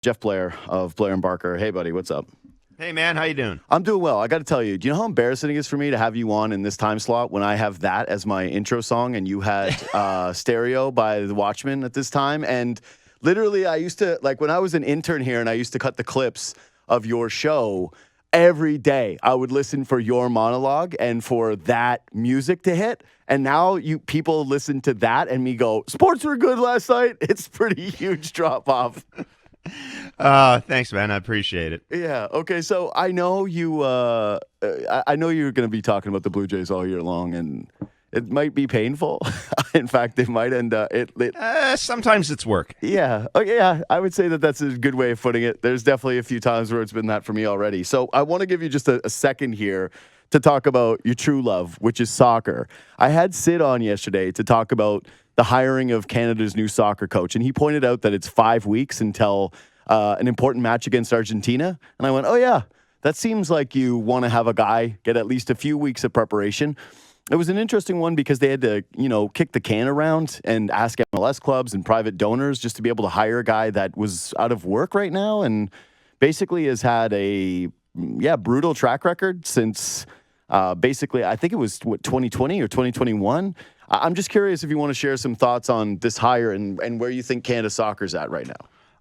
Jeff Blair of Blair and Barker. Hey, buddy, what's up? Hey, man, how you doing? I'm doing well. I got to tell you, do you know how embarrassing it is for me to have you on in this time slot when I have that as my intro song and you had Stereo by The Watchmen at this time? And literally, I used to, like when I was an intern here and I used to cut the clips of your show, every day I would listen for your monologue and for that music to hit. And now people listen to that and me go, sports were good last night. It's pretty huge drop off. Thanks, man. I appreciate it. Yeah. Okay. So I know you. I know you're going to be talking about the Blue Jays all year long, and it might be painful. In fact, it might end. Sometimes it's work. Yeah. Oh, yeah. I would say that's a good way of putting it. There's definitely a few times where it's been that for me already. So I want to give you just a second here to talk about your true love, which is soccer. I had Sid on yesterday to talk about the hiring of Canada's new soccer coach, and he pointed out that it's 5 weeks until an important match against Argentina. And I went, oh, yeah, that seems like you want to have a guy get at least a few weeks of preparation. It was an interesting one because they had to, kick the can around and ask MLS clubs and private donors just to be able to hire a guy that was out of work right now and basically has had a, brutal track record since basically, I think it was, 2020 or 2021. I'm just curious if you want to share some thoughts on this hire and where you think Canada soccer's at right now.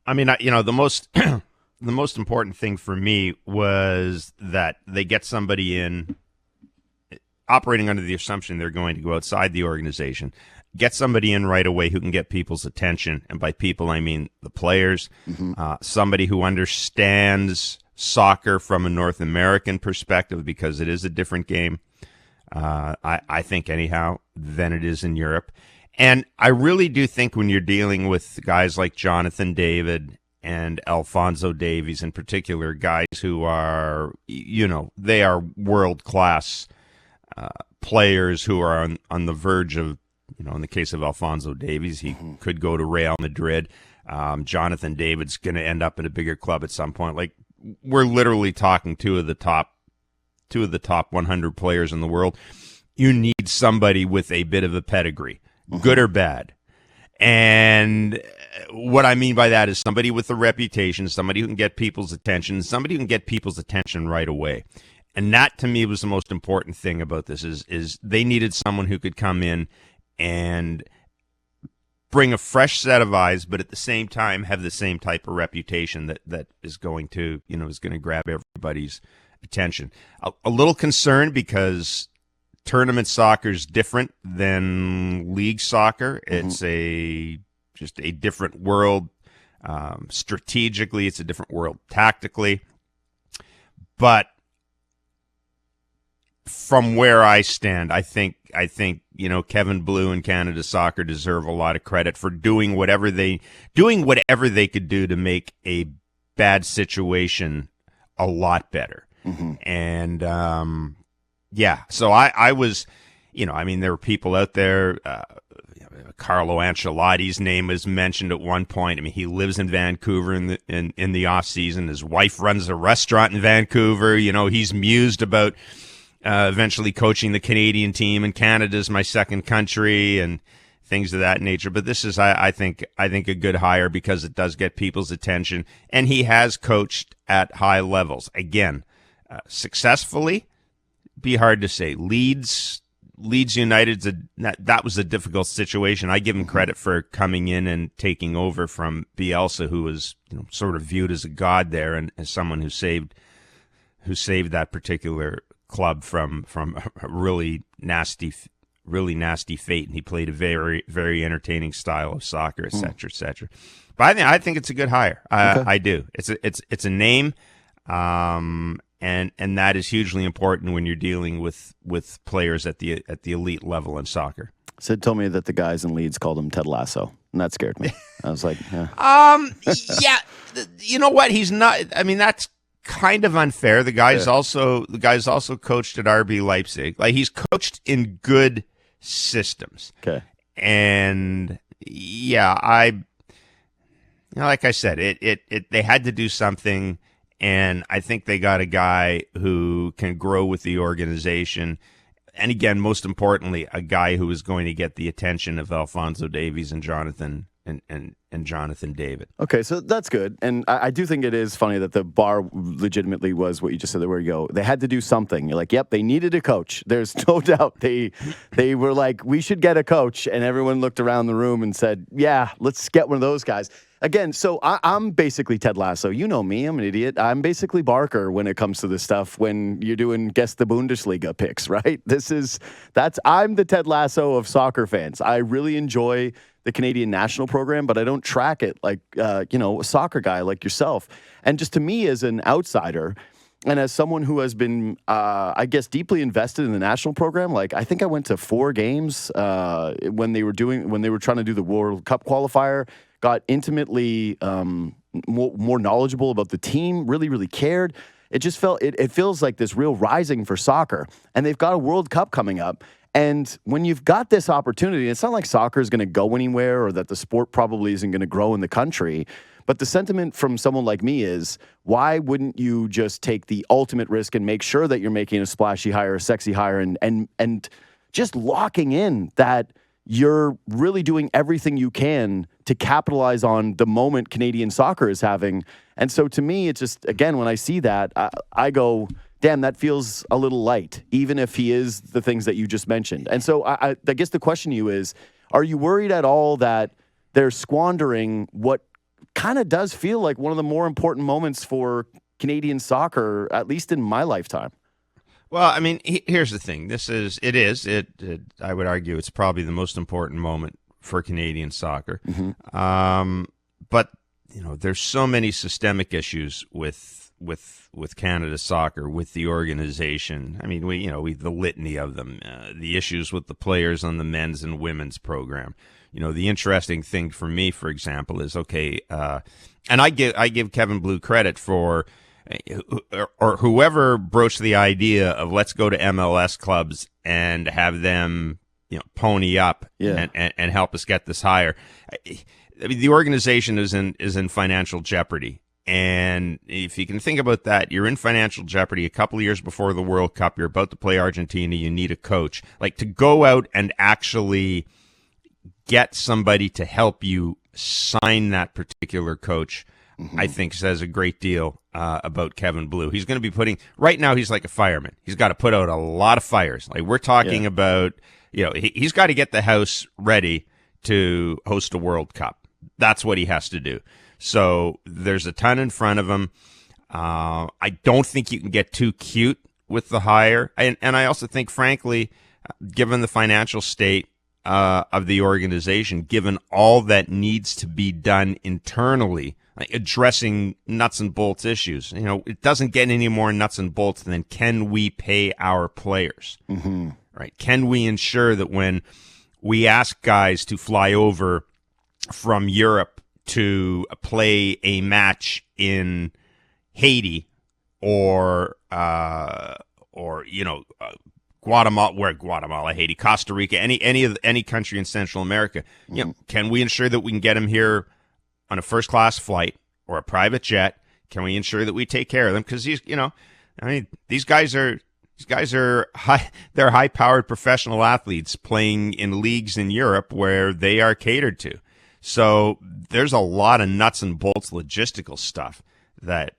I mean, the most the most important thing for me was that they get somebody in operating under the assumption they're going to go outside the organization, get somebody in right away who can get people's attention. And by people, I mean the players, somebody who understands soccer from a North American perspective, because it is a different game. I think anyhow, than it is in Europe. And I really do think when you're dealing with guys like Jonathan David and Alphonso Davies in particular, guys who are, they are world-class players who are on the verge of, in the case of Alphonso Davies, he could go to Real Madrid. Jonathan David's going to end up at a bigger club at some point. Like, we're literally talking two of the top 100 players in the world. You need somebody with a bit of a pedigree, good or bad. And what I mean by that is somebody with a reputation, somebody who can get people's attention, somebody who can get people's attention right away. And that, to me, was the most important thing about this is they needed someone who could come in and bring a fresh set of eyes, but at the same time have the same type of reputation that is going to, is going to grab everybody's attention. A little concerned because tournament soccer is different than league soccer. It's just a different world. Strategically, it's a different world tactically. But from where I stand, I think Kevin Blue and Canada Soccer deserve a lot of credit for doing whatever they could do to make a bad situation a lot better. And so I was, there were people out there. Carlo Ancelotti's name was mentioned at one point. I mean, he lives in Vancouver in the off season. His wife runs a restaurant in Vancouver. He's mused about eventually coaching the Canadian team, and Canada's my second country and things of that nature. But this is, I think a good hire because it does get people's attention, and he has coached at high levels. Again, successfully, be hard to say. Leeds United, that was a difficult situation. I give him credit for coming in and taking over from Bielsa, who was sort of viewed as a god there and as someone who saved that particular club from a really nasty fate, and he played a very, very entertaining style of soccer, et cetera, et cetera. But I think it's a good hire. I do. It's a name, and that is hugely important when you're dealing with players at the elite level in soccer. Sid told me that the guys in Leeds called him Ted Lasso, and that scared me. I was like, yeah. Yeah. You know what? He's not. I mean, that's kind of unfair. The guy's also coached at RB Leipzig. Like, he's coached in good systems. Okay. And like I said, they had to do something, and I think they got a guy who can grow with the organization. And again, most importantly, a guy who is going to get the attention of Alphonso Davies and Jonathan and Jonathan David. Okay, so that's good. And I do think it is funny that the bar legitimately was what you just said, where you go, they had to do something. You're like, yep, they needed a coach. There's no doubt they were like, we should get a coach. And everyone looked around the room and said, yeah, let's get one of those guys. Again, so I'm basically Ted Lasso. You know me, I'm an idiot. I'm basically Barker when it comes to this stuff when you're doing Guess the Bundesliga picks, right? I'm the Ted Lasso of soccer fans. I really enjoy the Canadian national program, but I don't track it like, a soccer guy like yourself. And just to me as an outsider and as someone who has been, I guess, deeply invested in the national program, like I think I went to 4 games when they were trying to do the World Cup qualifier, got intimately more knowledgeable about the team, really, really cared. It just it feels like this real rising for soccer. And they've got a World Cup coming up. And when you've got this opportunity, it's not like soccer is going to go anywhere or that the sport probably isn't going to grow in the country. But the sentiment from someone like me is, why wouldn't you just take the ultimate risk and make sure that you're making a splashy hire, a sexy hire, and just locking in that you're really doing everything you can to capitalize on the moment Canadian soccer is having. And so to me, it's just, again, when I see that, I go, damn, that feels a little light, even if he is the things that you just mentioned. And so I guess the question to you is, are you worried at all that they're squandering what kind of does feel like one of the more important moments for Canadian soccer, at least in my lifetime? Well, I mean, here's the thing. I would argue it's probably the most important moment for Canadian soccer. Mm-hmm. But, there's so many systemic issues with Canada Soccer, with the organization. I mean, the litany of them, the issues with the players on the men's and women's program. The interesting thing for me, for example, is and I give Kevin Blue credit for, or whoever broached the idea of let's go to MLS clubs and have them, pony up and help us get this hire. I mean, the organization is in financial jeopardy. And if you can think about that, you're in financial jeopardy a couple of years before the World Cup. You're about to play Argentina. You need a coach. Like, to go out and actually get somebody to help you sign that particular coach, I think says a great deal about Kevin Blue. He's going to be right now, he's like a fireman. He's got to put out a lot of fires. Like, we're talking about, he's got to get the house ready to host a World Cup. That's what he has to do. So there's a ton in front of him. I don't think you can get too cute with the hire. And I also think, frankly, given the financial state of the organization, given all that needs to be done internally, like addressing nuts and bolts issues, it doesn't get any more nuts and bolts than, can we pay our players? Mm-hmm. Right? Can we ensure that when we ask guys to fly over from Europe to play a match in Haiti or Guatemala, Haiti, Costa Rica, any country in Central America, can we ensure that we can get them here on a first class flight or a private jet? Can we ensure that we take care of them? Because these guys are high powered professional athletes playing in leagues in Europe where they are catered to. So there's a lot of nuts and bolts logistical stuff that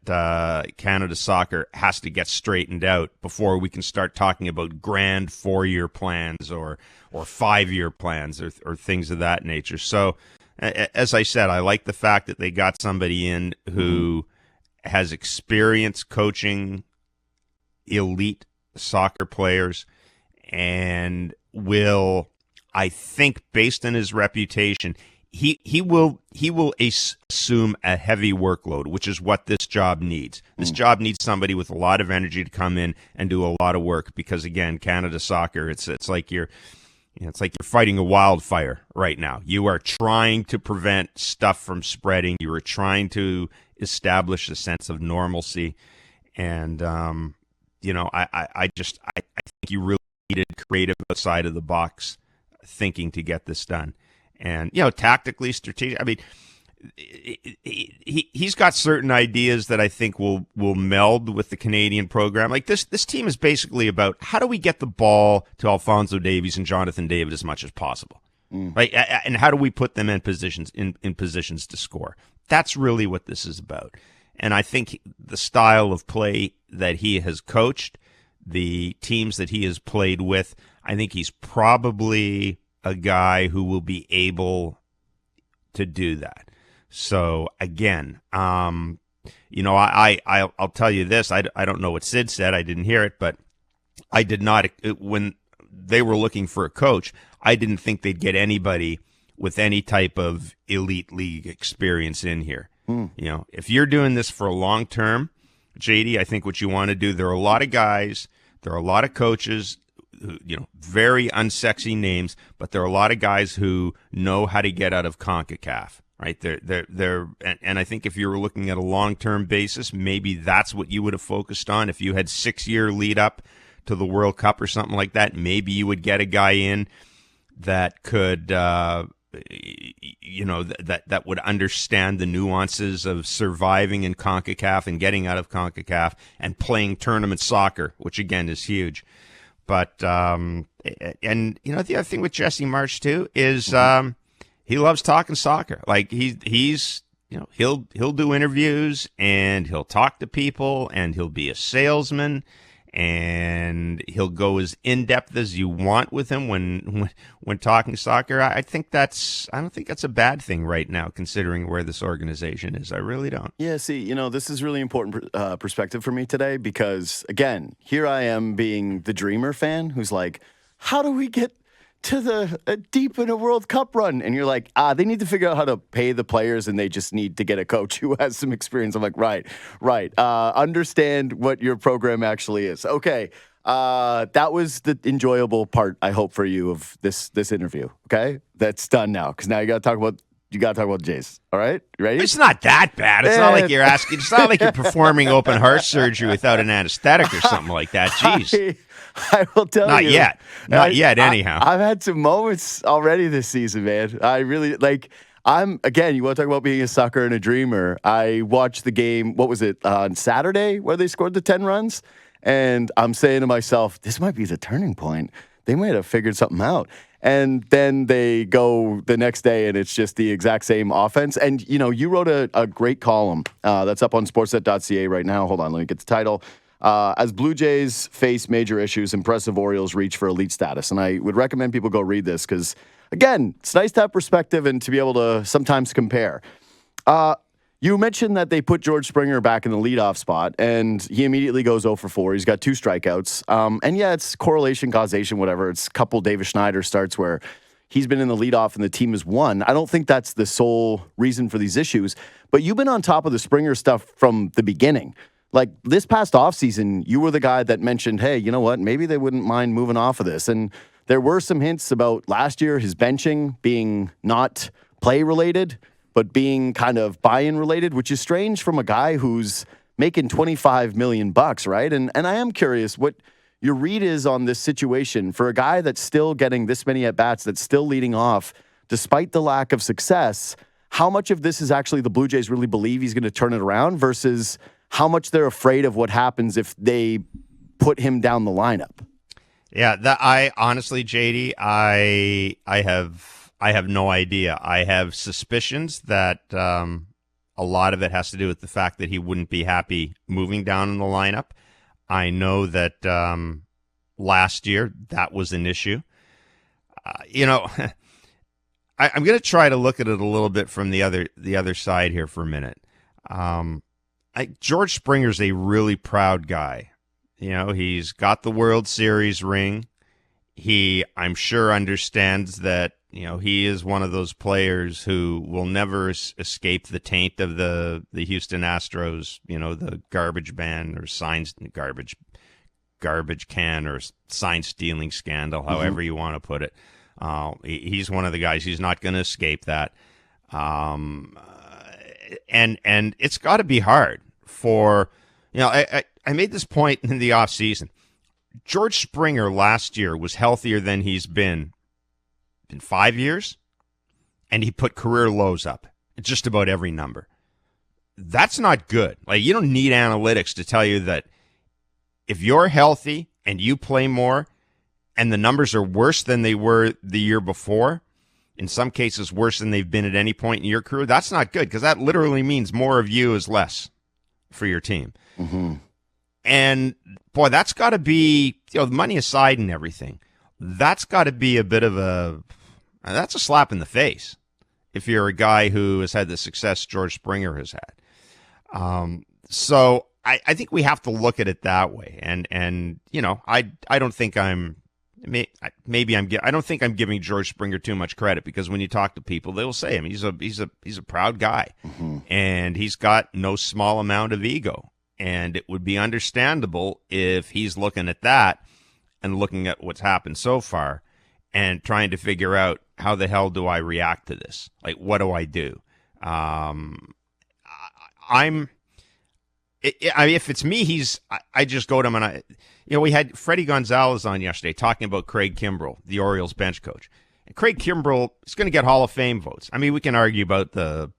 Canada Soccer has to get straightened out before we can start talking about grand 4-year plans or 5-year plans or things of that nature. So, as I said, I like the fact that they got somebody in who has experience coaching elite soccer players and will, I think, based on his reputation, he will assume a heavy workload, which is what this job needs. This job needs somebody with a lot of energy to come in and do a lot of work, because again, Canada Soccer, it's like you're fighting a wildfire right now. You are trying to prevent stuff from spreading. You are trying to establish a sense of normalcy, and I think you really needed creative outside of the box thinking to get this done. And, tactically, strategic. I mean, he's got certain ideas that I think will meld with the Canadian program. Like, this team is basically about, how do we get the ball to Alphonso Davies and Jonathan David as much as possible? Right? And how do we put them in positions to score? That's really what this is about. And I think the style of play that he has coached, the teams that he has played with, I think he's probably a guy who will be able to do that. So again, I'll tell you this. I don't know what Sid said. I didn't hear it, but I did not, when they were looking for a coach, I didn't think they'd get anybody with any type of elite league experience in here. If you're doing this for a long term, JD, I think what you want to do, there are a lot of guys, there are a lot of coaches, very unsexy names, but there are a lot of guys who know how to get out of CONCACAF, right? And I think if you were looking at a long-term basis, maybe that's what you would have focused on. If you had 6-year lead up to the World Cup or something like that, maybe you would get a guy in that could, that would understand the nuances of surviving in CONCACAF and getting out of CONCACAF and playing tournament soccer, which again is huge. But the other thing with Jesse Marsh too is he loves talking soccer. Like he'll do interviews and he'll talk to people and he'll be a salesman and he'll go as in depth as you want with him when talking soccer. I don't think that's a bad thing right now, considering where this organization is. I really don't. Yeah, see, this is really important perspective for me today because, again, here I am being the dreamer fan who's like, how do we get to the deep in a World Cup run? And you're like, they need to figure out how to pay the players and they just need to get a coach who has some experience. I'm like, right. Understand what your program actually is. Okay. That was the enjoyable part, I hope, for you of this interview. Okay. That's done now. Cause now you got to talk about Jays. All right. You ready? It's not that bad. It's not like you're asking, it's not like you're performing open heart surgery without an anesthetic or something like that. Jeez. I will tell you. Not yet, anyhow. I've had some moments already this season, man. I really, again, you want to talk about being a sucker and a dreamer. I watched the game, what was it, on Saturday where they scored the 10 runs? And I'm saying to myself, this might be the turning point. They might have figured something out. And then they go the next day and it's just the exact same offense. And, you wrote a great column that's up on sportsnet.ca right now. Hold on, let me get the title. As Blue Jays face major issues, impressive Orioles reach for elite status. And I would recommend people go read this because, again, it's nice to have perspective and to be able to sometimes compare. You mentioned that they put George Springer back in the leadoff spot, and he immediately goes 0 for 4. He's got 2 strikeouts. And yeah, it's correlation, causation, whatever. It's a couple Davis Schneider starts where he's been in the leadoff and the team has won. I don't think that's the sole reason for these issues. But you've been on top of the Springer stuff from the beginning. Like this past offseason, you were the guy that mentioned, hey, you know what? Maybe they wouldn't mind moving off of this. And there were some hints about last year, his benching being not play related, but being kind of buy-in related, which is strange from a guy who's making $25 million, right? And I am curious what your read is on this situation for a guy that's still getting this many at-bats, that's still leading off, despite the lack of success. How much of this is actually the Blue Jays really believe he's going to turn it around versus how much they're afraid of what happens if they put him down the lineup? Yeah, I honestly, JD, I have no idea. I have suspicions that a lot of it has to do with the fact that he wouldn't be happy moving down in the lineup. I know that last year that was an issue. I'm going to try to look at it a little bit from the other side here for a minute. George Springer's a really proud guy. He's got the World Series ring. He, I'm sure, understands that, he is one of those players who will never escape the taint of the Houston Astros, the garbage ban or garbage can or sign stealing scandal, however you want to put it. He's one of the guys. He's not going to escape that. And it's got to be hard for, I made this point in the offseason. George Springer last year was healthier than he's been in 5 years, and he put career lows up at just about every number. That's not good. Like, you don't need analytics to tell you that if you're healthy and you play more and the numbers are worse than they were the year before, in some cases worse than they've been at any point in your career, that's not good because that literally means more of you is less for your team. Mm-hmm. And boy, that's got to be, the money aside and everything, that's got to be a bit of that's a slap in the face if you're a guy who has had the success George Springer has had. So I think we have to look at it that way. And I don't think I don't think I'm giving George Springer too much credit, because when you talk to people, they will say, I mean, he's a proud guy, Mm-hmm. and he's got no small amount of ego. And it would be understandable if he's looking at that and looking at what's happened so far and trying to figure out, how the hell do I react to this? Like, what do I do? If it's me, I just go to him and we had Freddie Gonzalez on yesterday talking about Craig Kimbrell, the Orioles bench coach. And Craig Kimbrell is going to get Hall of Fame votes. I mean, we can argue about a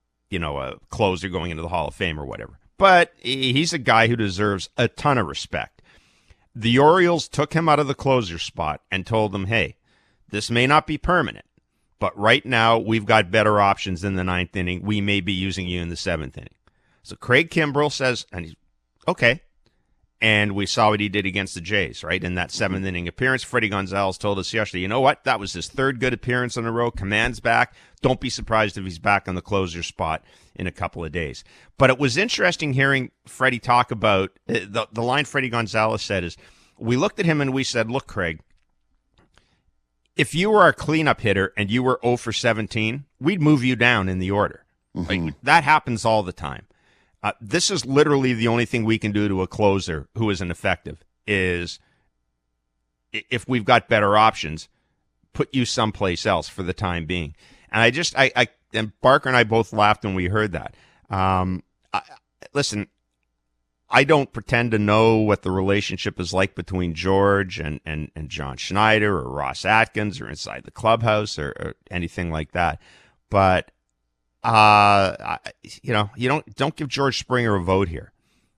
closer going into the Hall of Fame or whatever. But he's a guy who deserves a ton of respect. The Orioles took him out of the closer spot and told him, hey, this may not be permanent, but right now we've got better options in the ninth inning. We may be using you in the seventh inning. So Craig Kimbrell says, and he's okay. And we saw what he did against the Jays, right? In that seventh inning appearance. Freddie Gonzalez told us yesterday, you know what? That was his third good appearance in a row. Command's back. Don't be surprised if he's back on the closer spot in a couple of days. But it was interesting hearing Freddie talk about the line Freddie Gonzalez said is, we looked at him and we said, look, Craig, if you were our cleanup hitter and you were 0 for 17, we'd move you down in the order. Mm-hmm. Like, that happens all the time. This is literally the only thing we can do to a closer who isn't effective is, if we've got better options, put you someplace else for the time being. And and Barker and I both laughed when we heard that. Listen, I don't pretend to know what the relationship is like between George and John Schneider or Ross Atkins or inside the clubhouse or anything like that. But you don't give George Springer a vote here.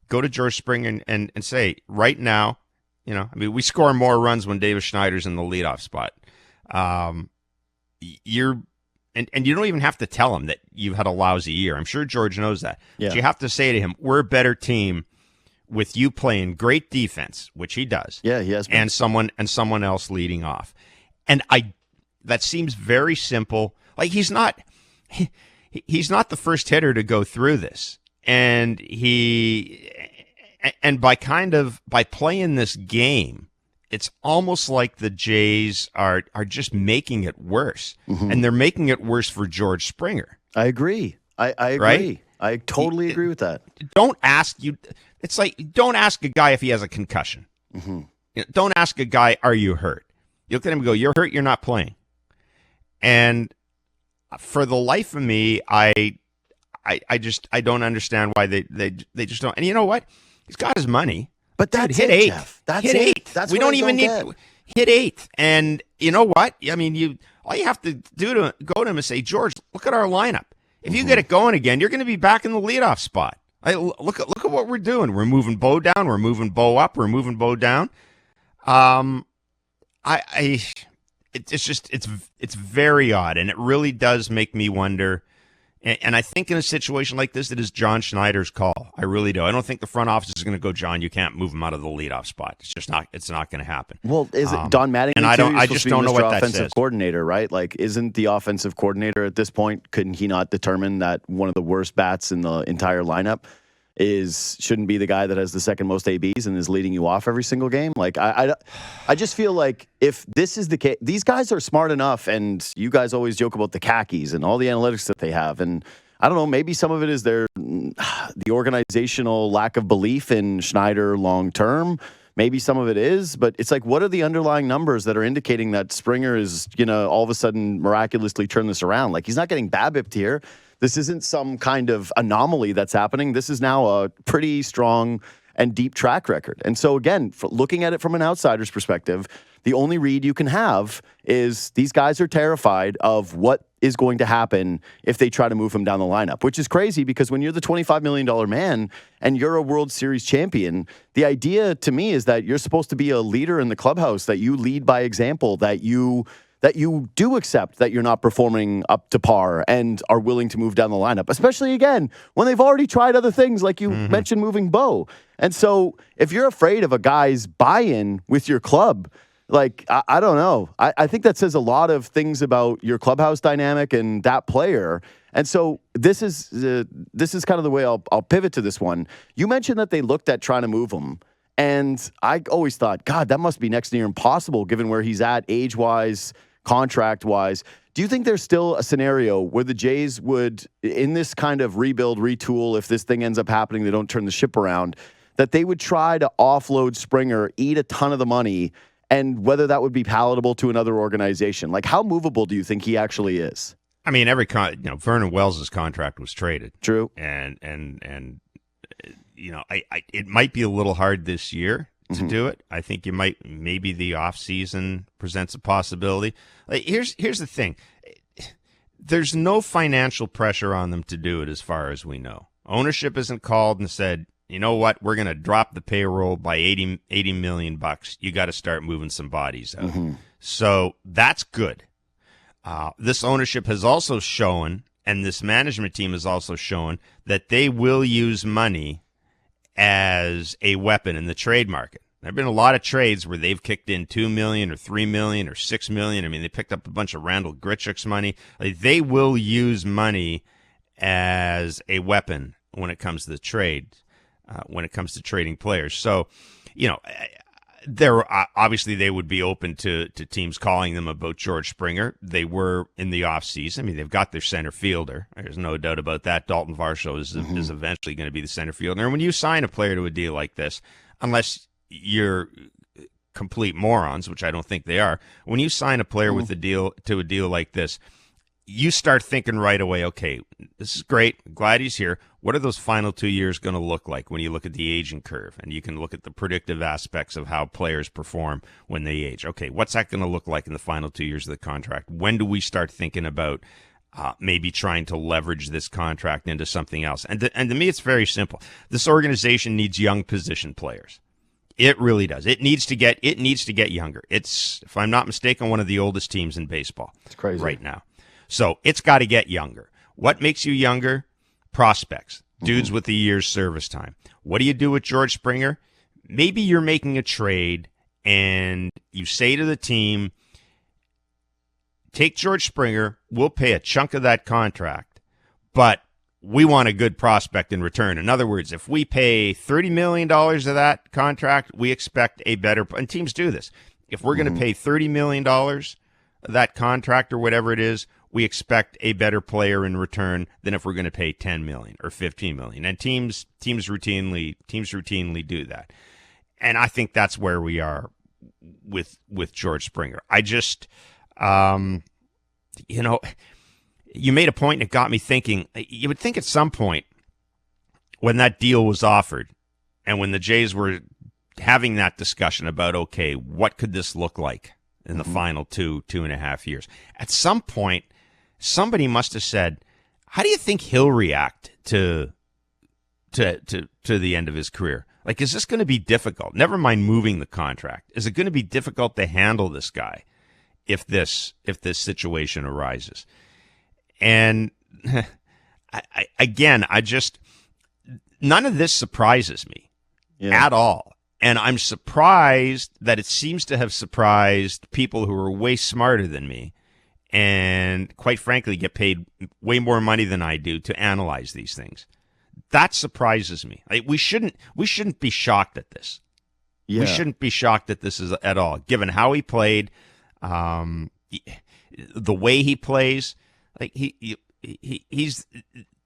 Go to George Springer and say, right now, we score more runs when Davis Schneider's in the leadoff spot. And you don't even have to tell him that you've had a lousy year. I'm sure George knows that. Yeah. But you have to say to him, we're a better team with you playing great defense, which he does. Yeah, he has been. And someone else leading off. And that seems very simple. Like, he's not the first hitter to go through this. And by playing this game, it's almost like the Jays are just making it worse. Mm-hmm. And they're making it worse for George Springer. I agree. I agree. Right? I totally agree with that. Don't ask a guy if he has a concussion. Mm-hmm. Don't ask a guy, are you hurt? You look at him and go, you're hurt, you're not playing. And for the life of me, I don't understand why they just don't. And you know what? He's got his money. But that's hit it, eighth. Jeff. That's hit it. eighth. That's we what don't I even don't need get. hit eighth. And you know what? I mean, all you have to do to go to him and say, George, look at our lineup. If you get it going again, you're going to be back in the leadoff spot. Look at what we're doing. We're moving Bo down. We're moving Bo up. We're moving Bo down. It's very odd, and it really does make me wonder. And I think in a situation like this, it is John Schneider's call. I really do. I don't think the front office is going to go, John, you can't move him out of the leadoff spot. It's just not. It's not going to happen. Well, is it Don Mattingly? And I just don't know what that offensive says. Coordinator, right? Like, isn't the offensive coordinator at this point? Couldn't he not determine that one of the worst bats in the entire lineup shouldn't be the guy that has the second most ABs and is leading you off every single game? Like, I just feel like if this is the case, these guys are smart enough, and you guys always joke about the khakis and all the analytics that they have, and I don't know, maybe some of it is the organizational lack of belief in Schneider long term. Maybe some of it is, but it's like, what are the underlying numbers that are indicating that Springer is gonna all of a sudden miraculously turn this around? Like, he's not getting BABIP'd here. This isn't some kind of anomaly that's happening. This is now a pretty strong and deep track record. And so again, looking at it from an outsider's perspective, the only read you can have is these guys are terrified of what is going to happen if they try to move him down the lineup, which is crazy because when you're the $25 million man and you're a World Series champion, the idea to me is that you're supposed to be a leader in the clubhouse, that you lead by example, that that you do accept that you're not performing up to par and are willing to move down the lineup, especially again when they've already tried other things like you mentioned moving Bo. And so if you're afraid of a guy's buy-in with your club, like, I don't know. I think that says a lot of things about your clubhouse dynamic and that player. And so this is kind of the way I'll pivot to this one. You mentioned that they looked at trying to move him. And I always thought, God, that must be next to near impossible given where he's at age-wise, contract-wise. Do you think there's still a scenario where the Jays would, in this kind of rebuild, retool, if this thing ends up happening, they don't turn the ship around, that they would try to offload Springer, eat a ton of the money, and whether that would be palatable to another organization? Like, how movable do you think he actually is? I mean, Vernon Wells' contract was traded. True. And it might be a little hard this year to do it. I think maybe the off season presents a possibility. Like, here's the thing. There's no financial pressure on them to do it as far as we know. Ownership isn't called and said, you know what, we're going to drop the payroll by $80 million. You got to start moving some bodies out. So that's good. This ownership has also shown, and this management team has also shown, that they will use money as a weapon in the trade market. There have been a lot of trades where they've kicked in $2 million or $3 million or $6 million. I mean, they picked up a bunch of Randall Grichuk's money. Like, they will use money as a weapon when it comes to the trade. When it comes to trading players. So, obviously they would be open to teams calling them about George Springer. They were in the offseason. I mean, they've got their center fielder. There's no doubt about that. Dalton Varsho is eventually going to be the center fielder. And when you sign a player to a deal like this, unless you're complete morons, which I don't think they are, when you sign a player with a deal like this, you start thinking right away, okay, this is great. Glad he's here. What are those final 2 years going to look like when you look at the aging curve? And you can look at the predictive aspects of how players perform when they age. Okay, what's that going to look like in the final 2 years of the contract? When do we start thinking about maybe trying to leverage this contract into something else? And to me, it's very simple. This organization needs young position players. It really does. It needs to get younger. It's, if I'm not mistaken, one of the oldest teams in baseball. It's crazy right now. So it's got to get younger. What makes you younger? Prospects. Dudes with a year's service time. What do you do with George Springer? Maybe you're making a trade and you say to the team, take George Springer, we'll pay a chunk of that contract, but we want a good prospect in return. In other words, if we pay $30 million of that contract, we expect a better, and teams do this. If we're going to pay $30 million of that contract or whatever it is, we expect a better player in return than if we're going to pay $10 million or $15 million. And teams routinely do that. And I think that's where we are with George Springer. I just, you made a point and it got me thinking. You would think at some point when that deal was offered and when the Jays were having that discussion about, okay, what could this look like in the final 2.5 years? At some point, somebody must have said, how do you think he'll react to the end of his career? Like, is this going to be difficult? Never mind moving the contract. Is it going to be difficult to handle this guy if this situation arises? And I just, none of this surprises me at all. And I'm surprised that it seems to have surprised people who are way smarter than me and, quite frankly, get paid way more money than I do to analyze these things. That surprises me. We shouldn't be shocked at this. Yeah. We shouldn't be shocked at this at all, given how he played, the way he plays. Like he's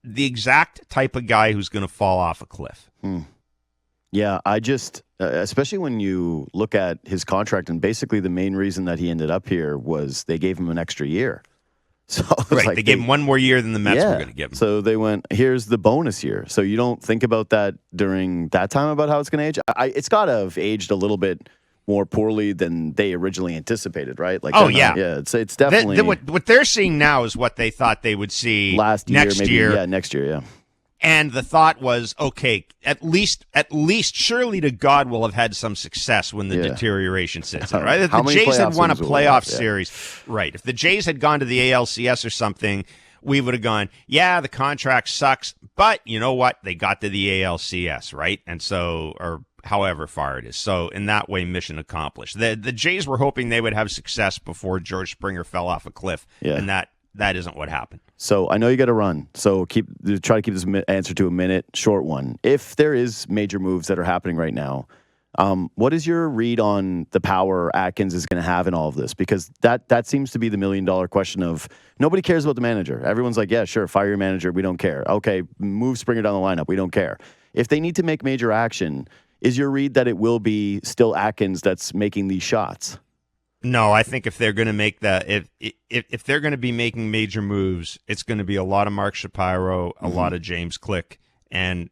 the exact type of guy who's going to fall off a cliff. Yeah, I just, especially when you look at his contract, and basically the main reason that he ended up here was they gave him an extra year. So right, like they gave him one more year than the Mets were going to give him. So they went, here's the bonus year. So you don't think about that during that time about how it's going to age. It's got to have aged a little bit more poorly than they originally anticipated, right? Like, it's definitely what they're seeing now is what they thought they would see next year. Yeah, next year. Yeah. And the thought was, okay, at least, surely to God will have had some success when the deterioration sits in, right? If the Jays had won a playoff series, right? If the Jays had gone to the ALCS or something, we would have gone, yeah, the contract sucks, but you know what? They got to the ALCS, right? And so, or however far it is. So in that way, mission accomplished. The Jays were hoping they would have success before George Springer fell off a cliff, and that isn't what happened. So I know you got to run. So try to keep this answer to a minute, short one. If there is major moves that are happening right now, what is your read on the power Atkins is going to have in all of this? Because that seems to be the $1 million question of nobody cares about the manager. Everyone's like, yeah, sure, fire your manager. We don't care. Okay, move Springer down the lineup. We don't care. If they need to make major action, is your read that it will be still Atkins that's making these shots? No, I think if they're going to make that, if they're going to be making major moves, it's going to be a lot of Mark Shapiro, a lot of James Click, and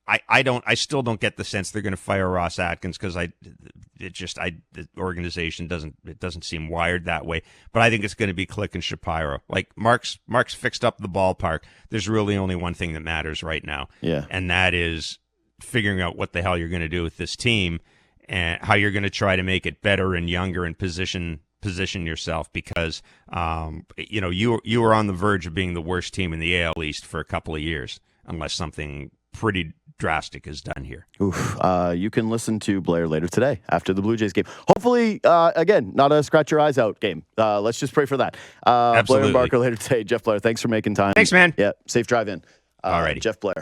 I still don't get the sense they're going to fire Ross Atkins because the organization doesn't seem wired that way. But I think it's going to be Click and Shapiro. Like Mark's fixed up the ballpark. There's really only one thing that matters right now, and that is figuring out what the hell you're going to do with this team. And how you're going to try to make it better and younger and position yourself because you were on the verge of being the worst team in the AL East for a couple of years unless something pretty drastic is done here. Oof. You can listen to Blair later today after the Blue Jays game. Hopefully, again, not a scratch your eyes out game. Let's just pray for that. Absolutely. Blair and Barker later today. Jeff Blair, thanks for making time. Thanks, man. Yeah, safe drive in. All righty. Jeff Blair.